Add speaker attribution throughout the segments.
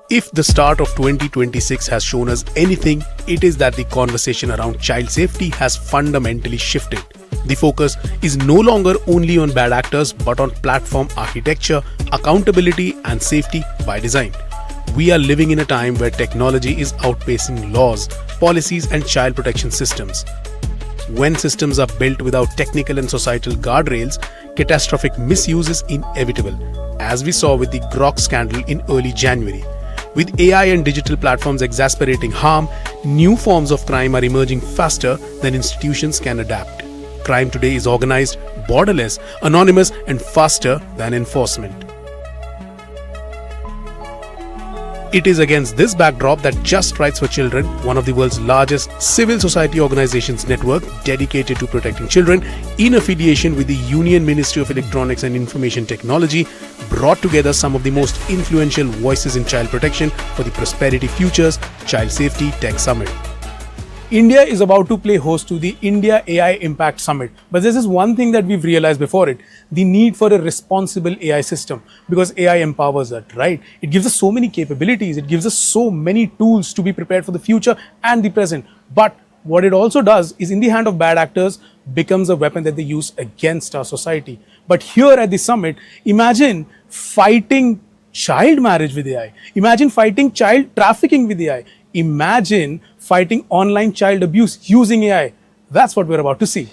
Speaker 1: If the start of 2026 has shown us anything, it is that the conversation around child safety has fundamentally shifted. The focus is no longer only on bad actors but on platform architecture, accountability, and safety by design. We are living in a time where technology is outpacing laws, policies, and child protection systems. When systems are built without technical and societal guardrails, catastrophic misuse is inevitable, as we saw with the Grok scandal in early January. With AI and digital platforms exacerbating harm, new forms of crime are emerging faster than institutions can adapt. Crime today is organized, borderless, anonymous, and faster than enforcement. It is against this backdrop that Just Rights for Children, one of the world's largest civil society organizations network dedicated to protecting children, in affiliation with the Union Ministry of Electronics and Information Technology, brought together some of the most influential voices in child protection for the Prosperity Futures Child Safety Tech Summit.
Speaker 2: India is about to play host to the India AI Impact Summit. But this is one thing that we've realized before it, the need for a responsible AI system, because AI empowers us, right? It gives us so many capabilities, it gives us so many tools to be prepared for the future and the present. But what it also does is, in the hand of bad actors, becomes a weapon that they use against our society. But here at the summit, imagine fighting child marriage with AI. Imagine fighting child trafficking with AI. Imagine fighting online child abuse using AI. That's what we're about to see.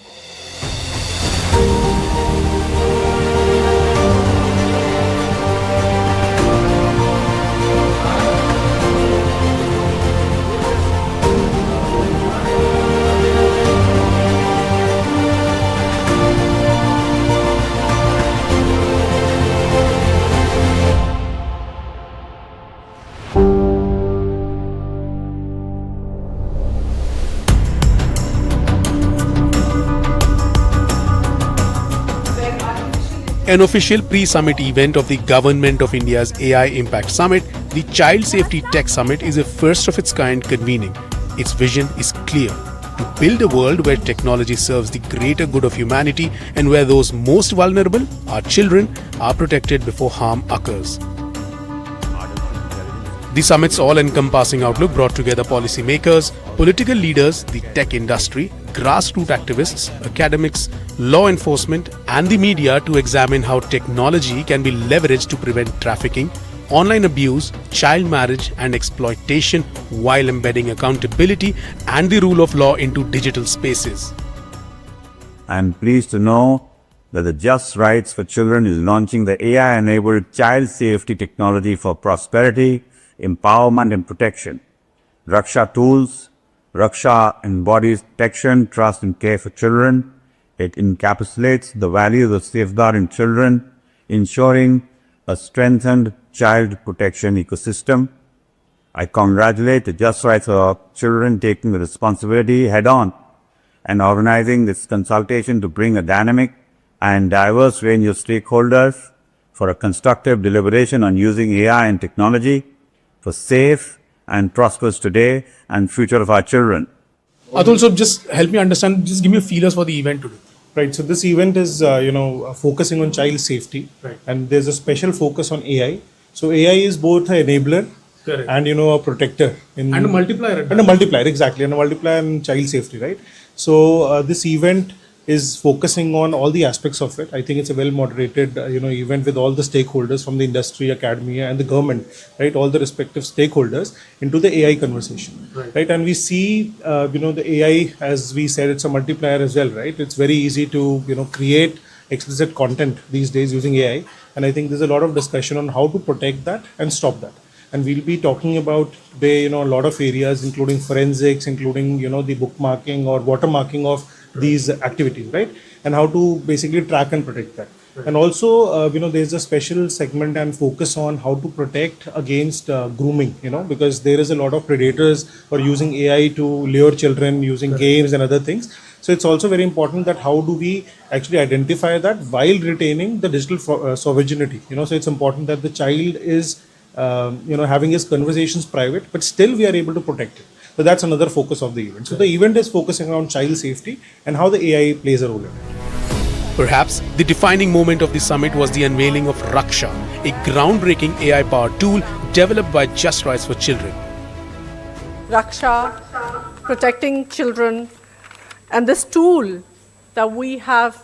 Speaker 1: An official pre-summit event of the Government of India's AI Impact Summit, the Child Safety Tech Summit is a first of its kind convening. Its vision is clear: to build a world where technology serves the greater good of humanity and where those most vulnerable, our children, are protected before harm occurs. The summit's all-encompassing outlook brought together policymakers, political leaders, the tech industry, grassroots activists, academics, law enforcement, and the media to examine how technology can be leveraged to prevent trafficking, online abuse, child marriage, and exploitation while embedding accountability and the rule of law into digital spaces.
Speaker 3: I am pleased to know that the Just Rights for Children is launching the AI-enabled child safety technology for prosperity, empowerment, and protection. Raksha tools. Raksha embodies protection, trust, and care for children. It encapsulates the values of safeguarding children, ensuring a strengthened child protection ecosystem. I congratulate the Just Rights for Children taking the responsibility head-on and organizing this consultation to bring a dynamic and diverse range of stakeholders for a constructive deliberation on using AI and technology for safe and prosperous today and future of our children.
Speaker 2: Atul, so just help me understand, just give me a feelers for the event today.
Speaker 4: Right, so this event is, focusing on child safety,
Speaker 2: right,
Speaker 4: and there's a special focus on AI. So AI is both an enabler,
Speaker 2: correct,
Speaker 4: and a protector.
Speaker 2: And a multiplier.
Speaker 4: And a multiplier, exactly, and a multiplier in child safety, right? So this event is focusing on all the aspects of it. I think it's a well moderated, event with all the stakeholders from the industry, academia, and the government, right? All the respective stakeholders into the AI conversation, right? And we see, the AI, as we said, it's a multiplier as well, right? It's very easy to, create explicit content these days using AI. And I think there's a lot of discussion on how to protect that and stop that. And we'll be talking about today, a lot of areas, including forensics, including, the bookmarking or watermarking of these activities, right? And how to basically track and protect that. Right. And also, there's a special segment and focus on how to protect against grooming, because there is a lot of predators who are using AI to lure children using games and other things. So it's also very important that how do we actually identify that while retaining the digital sovereignty, so it's important that the child is, having his conversations private, but still we are able to protect it. So that's another focus of the event. So the event is focusing on child safety and how the AI plays a role in it.
Speaker 1: Perhaps the defining moment of the summit was the unveiling of Raksha, a groundbreaking AI-powered tool developed by Just Rights for Children.
Speaker 5: Raksha, protecting children, and this tool that we have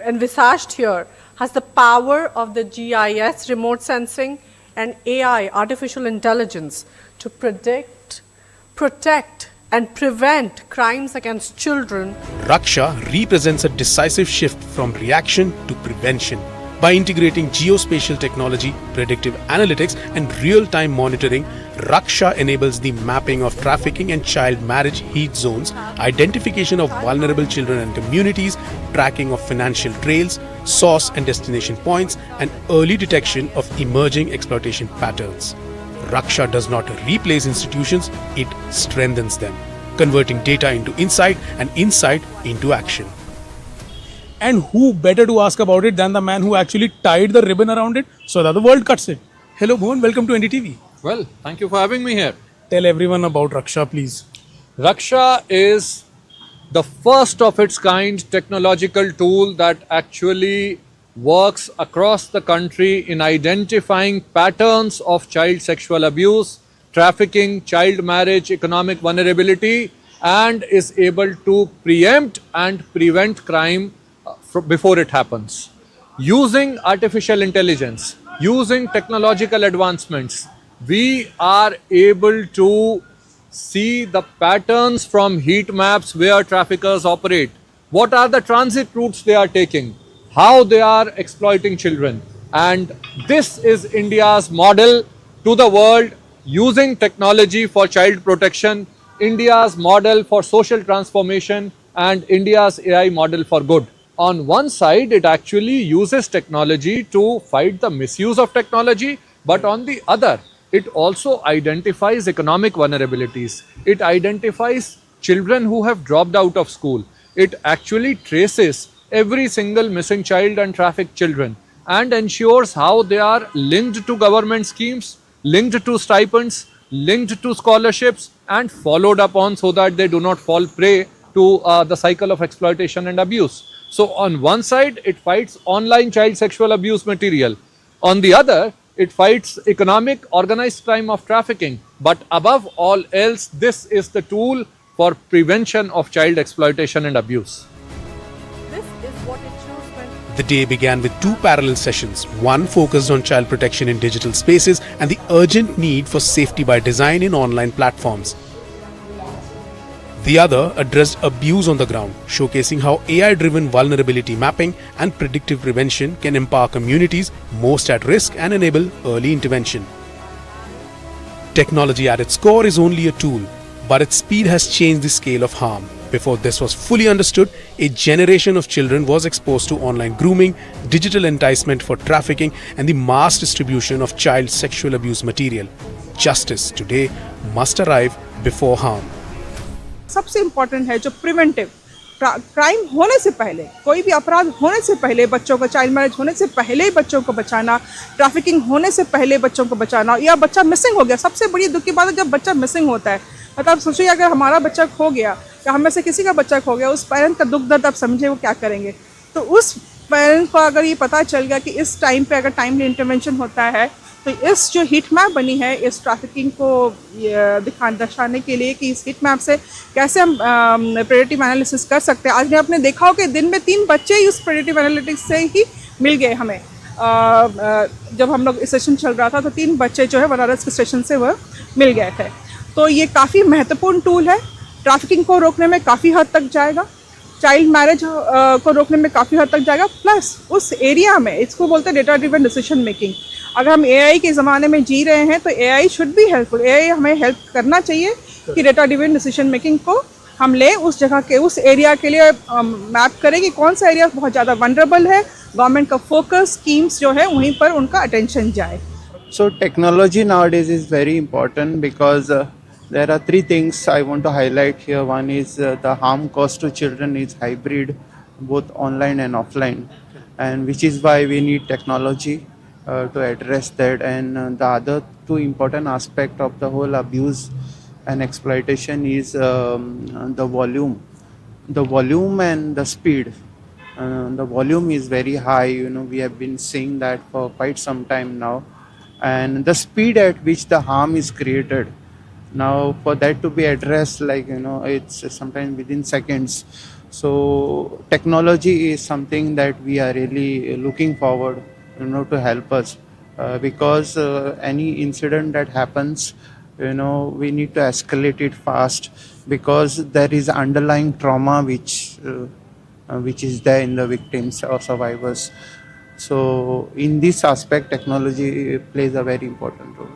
Speaker 5: envisaged here has the power of the GIS, remote sensing, and AI, artificial intelligence, to predict, protect, and prevent crimes against children.
Speaker 1: Raksha represents a decisive shift from reaction to prevention. By integrating geospatial technology, predictive analytics, and real-time monitoring, Raksha enables the mapping of trafficking and child marriage heat zones, identification of vulnerable children and communities, tracking of financial trails, source and destination points, and early detection of emerging exploitation patterns. Raksha does not replace institutions, it strengthens them, converting data into insight and insight into action.
Speaker 2: And who better to ask about it than the man who actually tied the ribbon around it so that the world cuts it? Hello Bhuvan, welcome to NDTV.
Speaker 6: Well, thank you for having me here.
Speaker 2: Tell everyone about Raksha, please.
Speaker 6: Raksha is the first of its kind technological tool that actually works across the country in identifying patterns of child sexual abuse, trafficking, child marriage, economic vulnerability, and is able to preempt and prevent crime before it happens. Using artificial intelligence, using technological advancements, we are able to see the patterns from heat maps where traffickers operate. What are the transit routes they are taking? How they are exploiting children. And this is India's model to the world using technology for child protection, India's model for social transformation, and India's AI model for good. On one side, it actually uses technology to fight the misuse of technology, but on the other, it also identifies economic vulnerabilities. It identifies children who have dropped out of school. It actually traces every single missing child and trafficked children and ensures how they are linked to government schemes, linked to stipends, linked to scholarships, and followed upon so that they do not fall prey to the cycle of exploitation and abuse. So on one side, it fights online child sexual abuse material. On the other, it fights economic organized crime of trafficking. But above all else, this is the tool for prevention of child exploitation and abuse.
Speaker 5: This is what it shows when
Speaker 1: The day began with two parallel sessions, one focused on child protection in digital spaces and the urgent need for safety by design in online platforms. The other addressed abuse on the ground, showcasing how AI-driven vulnerability mapping and predictive prevention can empower communities most at risk and enable early intervention. Technology at its core is only a tool, but its speed has changed the scale of harm. Before this was fully understood, a generation of children was exposed to online grooming, digital enticement for trafficking, and the mass distribution of child sexual abuse material. Justice today must arrive before harm.
Speaker 7: सबसे important है जो preventive crime होने से पहले, कोई भी अपराध होने से पहले बच्चों को, चाइल्ड मैरिज होने से पहले ही बच्चों को बचाना, ट्रैफिकिंग होने से पहले बच्चों को बचाना, या बच्चा मिसिंग हो गया, सबसे बड़ी दुख की बात है जब बच्चा मिसिंग होता है। मतलब सोचिए अगर हमारा बच्चा खो गया या हम में से किसी का बच्चा खो गया, उस पेरेंट का दुख दर्द आप समझे वो क्या करेंगे। तो उस पेरेंट को अगर ये पता चल गया कि इस टाइम पे अगर टाइमली इंटरवेंशन होता है तो इस जो हीट मैप बनी है इस ट्रैफिकिंग को दर्शाने के लिए कि इस हीट मैप से कैसे हम प्रेडिक्टिव एनालिसिस कर सकते हैं। आज आपने देखा हो कि दिन में 3 बच्चे ही उस प्रेडिक्टिव एनालिटिक्स से ही मिल गए हमें। जब हम लोग सेशन चल रहा था तो 3 बच्चे जो है बनारस के स्टेशन से वह मिल गए थे। तो ये काफ़ी महत्वपूर्ण टूल है, ट्रैफिकिंग को रोकने में काफ़ी हद तक जाएगा, चाइल्ड मैरिज को रोकने में काफ़ी हद तक जाएगा, प्लस उस एरिया में इसको बोलते हैं डेटा ड्रिवन डिसीजन मेकिंग। अगर हम एआई के ज़माने में जी रहे हैं तो AI should be helpful. AI हमें हेल्प करना चाहिए कि डेटा ड्रिवन डिसीजन मेकिंग को हम ले उस जगह के, उस एरिया के लिए मैप करें कि कौन सा एरिया बहुत ज़्यादा वनरेबल है, गवर्नमेंट का फोकस स्कीम्स जो है वहीं पर उनका अटेंशन जाए।
Speaker 8: So technology nowadays is very important because there are 3 things I want to highlight here. One is the harm caused to children is hybrid, both online and offline, and which is why we need technology to address that. And the other 2 important aspect of the whole abuse and exploitation is the volume. the volume and the speed. The volume is very high, we have been seeing that for quite some time now. And the speed at which the harm is created, now for that to be addressed, it's sometimes within seconds. So technology is something that we are really looking forward, to help us. Because any incident that happens, we need to escalate it fast, because there is underlying trauma which is there in the victims or survivors. So in this aspect, technology plays a very important role.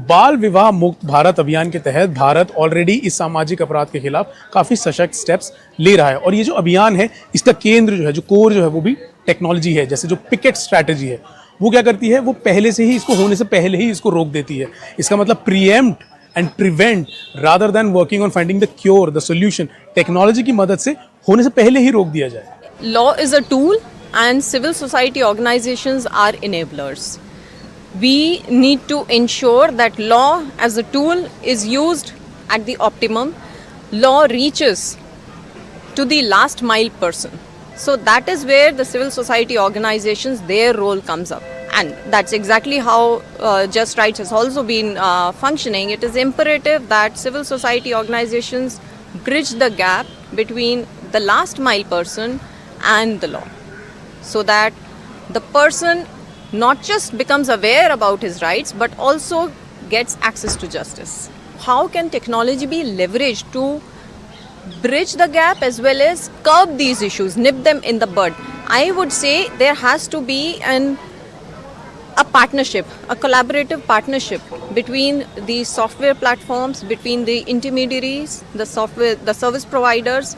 Speaker 2: बाल विवाह मुक्त भारत अभियान के तहत Bharat already इस सामाजिक अपराध के खिलाफ काफी सशक्त स्टेप्स ले रहा है और ये जो अभियान है इसका केंद्र जो है, जो कोर जो है, वो भी टेक्नोलॉजी है। जैसे जो पिकेट स्ट्रैटेजी है वो क्या करती है, वो पहले से ही इसको होने से पहले ही इसको रोक देती है। इसका मतलब pre-empt and prevent rather than working on finding the cure, the solution. Technology की मदद से होने से पहले ही रोक दिया जाए।
Speaker 9: Law is a tool and civil society organizations are enablers. We need to ensure that law as a tool is used at the optimum. Law reaches to the last mile person. So that is where the civil society organizations, their role comes up. And that's exactly how Just Rights has also been functioning. It is imperative that civil society organizations bridge the gap between the last mile person and the law, so that the person not just becomes aware about his rights but also gets access to justice. How can technology be leveraged to bridge the gap as well as curb these issues, nip them in the bud? I would say there has to be a partnership, a collaborative partnership between the software platforms, between the intermediaries, the service providers,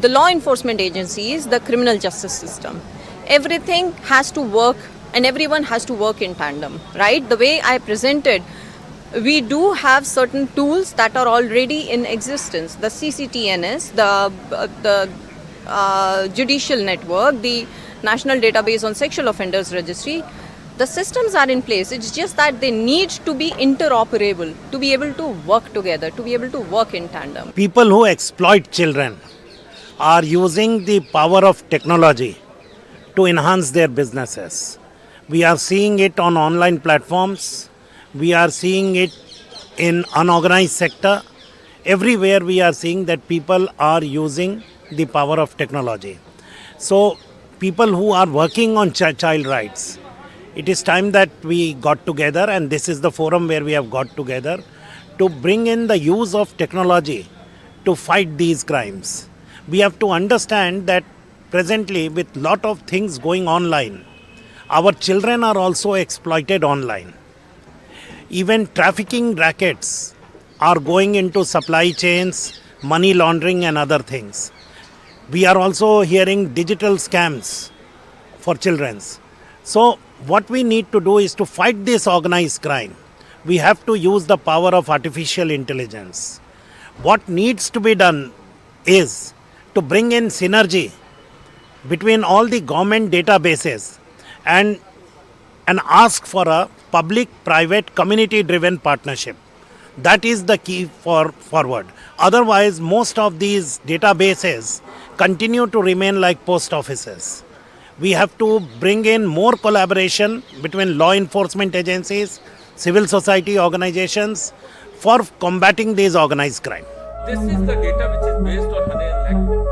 Speaker 9: the law enforcement agencies, the criminal justice system. Everything has to work and everyone has to work in tandem, right? The way I presented, we do have certain tools that are already in existence. The CCTNS, the judicial network, the National Database on Sexual Offenders Registry. The systems are in place. It's just that they need to be interoperable, to be able to work together, to be able to work in tandem.
Speaker 10: People who exploit children are using the power of technology to enhance their businesses. We are seeing it on online platforms. We are seeing it in unorganized sector. Everywhere we are seeing that people are using the power of technology. So people who are working on child rights, it is time that we got together, and this is the forum where we have got together to bring in the use of technology to fight these crimes. We have to understand that presently with lot of things going online, our children are also exploited online. Even trafficking rackets are going into supply chains, money laundering and other things. We are also hearing digital scams for children. So what we need to do is to fight this organized crime. We have to use the power of artificial intelligence. What needs to be done is to bring in synergy between all the government databases and ask for a public-private community-driven partnership. That is the key for forward. Otherwise, most of these databases continue to remain like post offices. We have to bring in more collaboration between law enforcement agencies, civil society organizations for combating these organized crime.
Speaker 11: This is the data which is based on honey and lakh.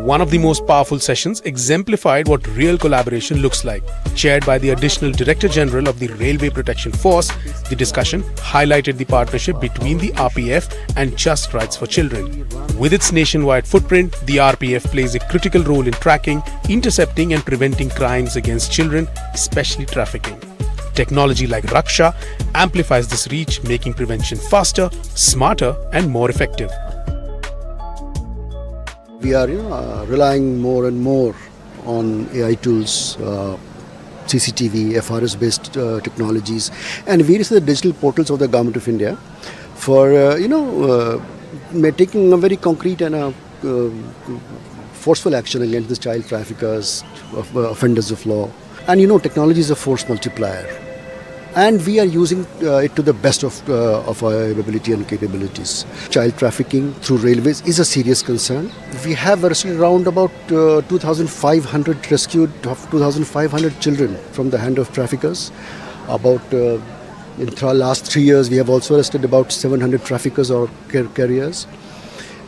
Speaker 1: One of the most powerful sessions exemplified what real collaboration looks like. Chaired by the Additional Director General of the Railway Protection Force, the discussion highlighted the partnership between the RPF and Just Rights for Children. With its nationwide footprint, the RPF plays a critical role in tracking, intercepting and preventing crimes against children, especially trafficking. Technology like Raksha amplifies this reach, making prevention faster, smarter and more effective.
Speaker 12: We are relying more and more on AI tools, CCTV, FRS-based technologies, and various other digital portals of the Government of India for taking a very concrete and forceful action against the child traffickers, offenders of law. And technology is a force multiplier. and we are using it to the best of our ability and capabilities. Child trafficking through railways is a serious concern. We have rescued around about 2,500 children from the hand of traffickers. In the last 3 years, we have also arrested about 700 traffickers or carriers.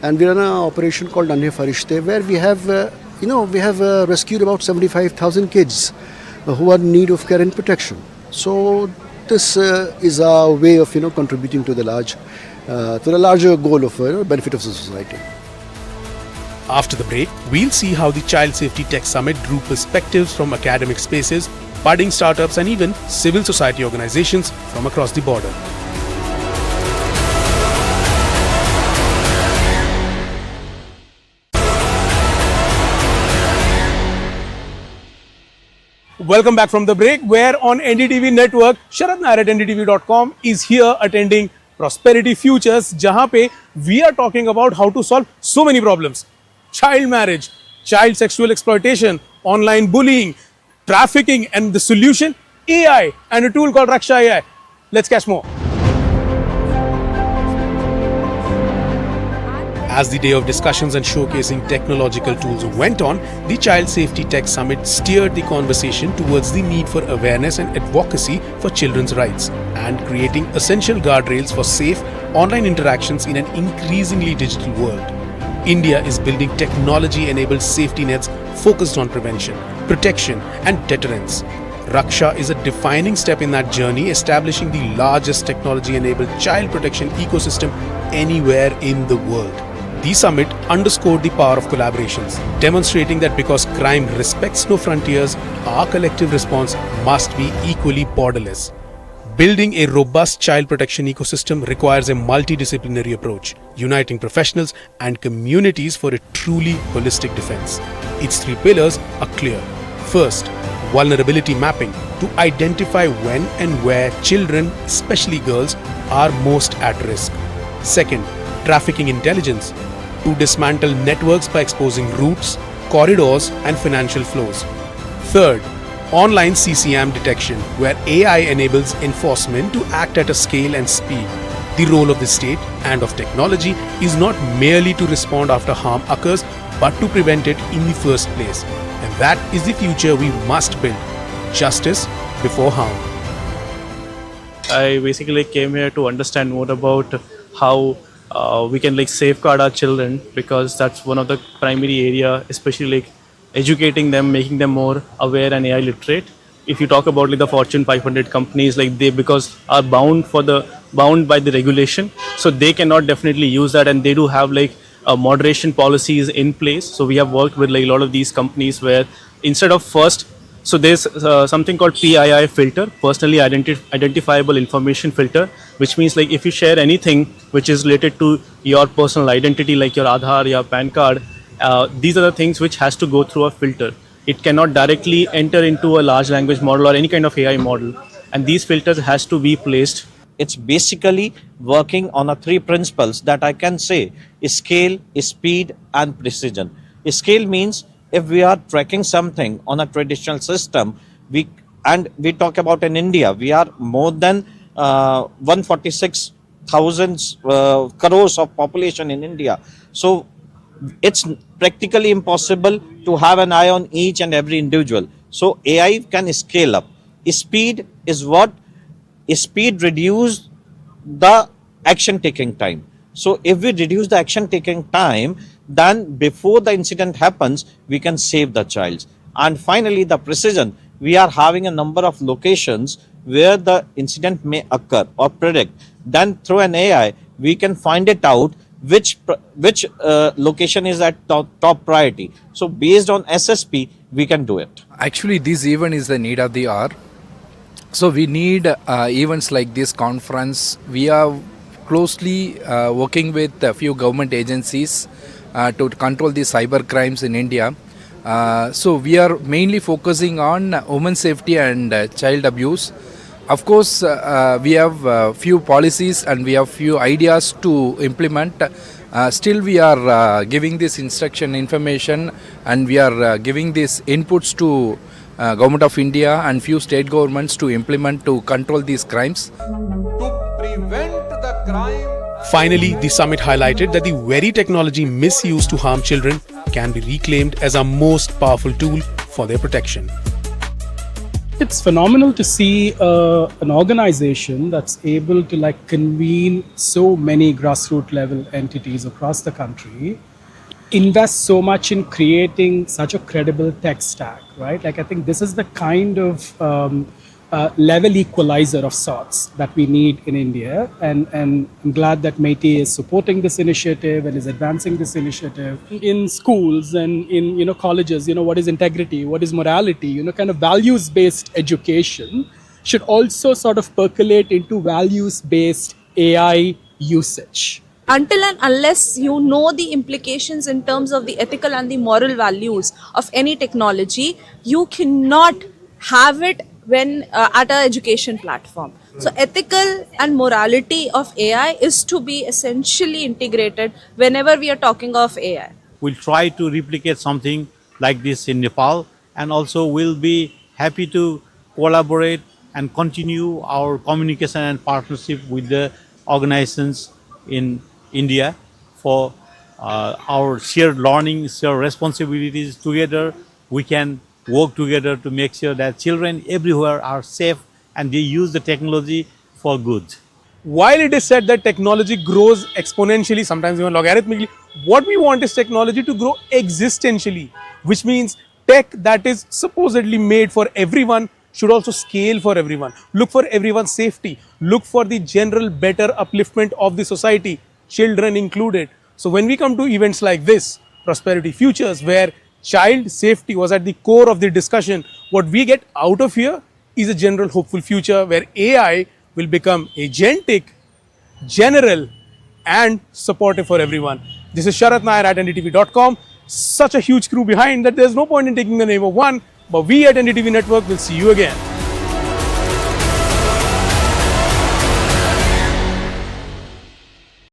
Speaker 12: And we run an operation called Nanhe Farishte, where we have rescued about 75,000 kids who are in need of care and protection. So this is a way of contributing to the larger goal of benefit of the society.
Speaker 1: After the break, we'll see how the Child Safety Tech Summit drew perspectives from academic spaces, budding startups, and even civil society organizations from across the border.
Speaker 2: Welcome back from the break, where on NDTV network, Sharad Nair at ndtv.com is here attending Prosperity Futures, jahan pe we are talking about how to solve so many problems. Child marriage, child sexual exploitation, online bullying, trafficking, and the solution, AI and a tool called Raksha AI. Let's catch more.
Speaker 1: As the day of discussions and showcasing technological tools went on, the Child Safety Tech Summit steered the conversation towards the need for awareness and advocacy for children's rights and creating essential guardrails for safe online interactions in an increasingly digital world. India is building technology-enabled safety nets focused on prevention, protection, and deterrence. Raksha is a defining step in that journey, establishing the largest technology-enabled child protection ecosystem anywhere in the world. The summit underscored the power of collaborations, demonstrating that because crime respects no frontiers, our collective response must be equally borderless. Building a robust child protection ecosystem requires a multidisciplinary approach, uniting professionals and communities for a truly holistic defense. Its 3 pillars are clear. First, vulnerability mapping to identify when and where children, especially girls, are most at risk. Second, trafficking intelligence to dismantle networks by exposing routes, corridors, and financial flows. Third, online CCM detection, where AI enables enforcement to act at a scale and speed. The role of the state and of technology is not merely to respond after harm occurs, but to prevent it in the first place. And that is the future we must build. Justice before harm.
Speaker 13: I basically came here to understand more about how we can safeguard our children, because that's one of the primary area, especially educating them, making them more aware and AI literate. If you talk about the Fortune 500 companies, they because are bound by the regulation, so they cannot definitely use that, and they do have moderation policies in place. So we have worked with a lot of these companies where instead of first, so there's something called PII filter, personally identifiable information filter, which means if you share anything which is related to your personal identity, like your Aadhaar, your PAN card, these are the things which has to go through a filter. It cannot directly enter into a large language model or any kind of AI model, and these filters has to be placed.
Speaker 14: It's basically working on 3 principles that I can say: scale, speed, and precision. Scale means if we are tracking something on a traditional system, we talk about in India, we are more than 146,000 crores of population in India. So it's practically impossible to have an eye on each and every individual. So AI can scale up. Speed is what? Speed reduce the action taking time. So if we reduce the action taking time, then before the incident happens, we can save the child. And finally, the precision. We are having a number of locations where the incident may occur or predict. Then through an AI, we can find it out which location is at top priority. So based on SSP, we can do it.
Speaker 15: Actually, this event is the need of the hour. So we need events like this conference. We are closely working with a few government agencies to control the cyber crimes in India. So we are mainly focusing on women safety and child abuse. Of course, we have few policies and we have few ideas to implement. Still we are giving this instruction information, and we are giving these inputs to Government of India and few state governments to implement to control these crimes.
Speaker 6: To prevent the crime.
Speaker 1: Finally, the summit highlighted that the very technology misused to harm children can be reclaimed as our most powerful tool for their protection.
Speaker 16: It's phenomenal to see an organization that's able to like convene so many grassroots level entities across the country, invest so much in creating such a credible tech stack, right? Like I think this is the kind of level equalizer of sorts that we need in India, and I'm glad that MeitY is supporting this initiative and is advancing this initiative in schools and in colleges. What is integrity, what is morality, kind of values based education should also sort of percolate into values based AI usage.
Speaker 7: Until and unless you know the implications in terms of the ethical and the moral values of any technology, you cannot have it when at an education platform. So ethical and morality of AI is to be essentially integrated whenever we are talking of AI.
Speaker 3: We'll try to replicate something like this in Nepal, and also we'll be happy to collaborate and continue our communication and partnership with the organizations in India for our shared learning, shared responsibilities. Together we can work together to make sure that children everywhere are safe and they use the technology for good.
Speaker 2: While it is said that technology grows exponentially, sometimes even logarithmically, what we want is technology to grow existentially, which means tech that is supposedly made for everyone should also scale for everyone, look for everyone's safety, look for the general better upliftment of the society, children included. So when we come to events like this, Prosperity Futures, where child safety was at the core of the discussion, what we get out of here is a general hopeful future where AI will become agentic, general and supportive for everyone. This is Sharat Nair at NDTV.com. Such a huge crew behind that there's no point in taking the name of one, but we at NDTV Network will see you again.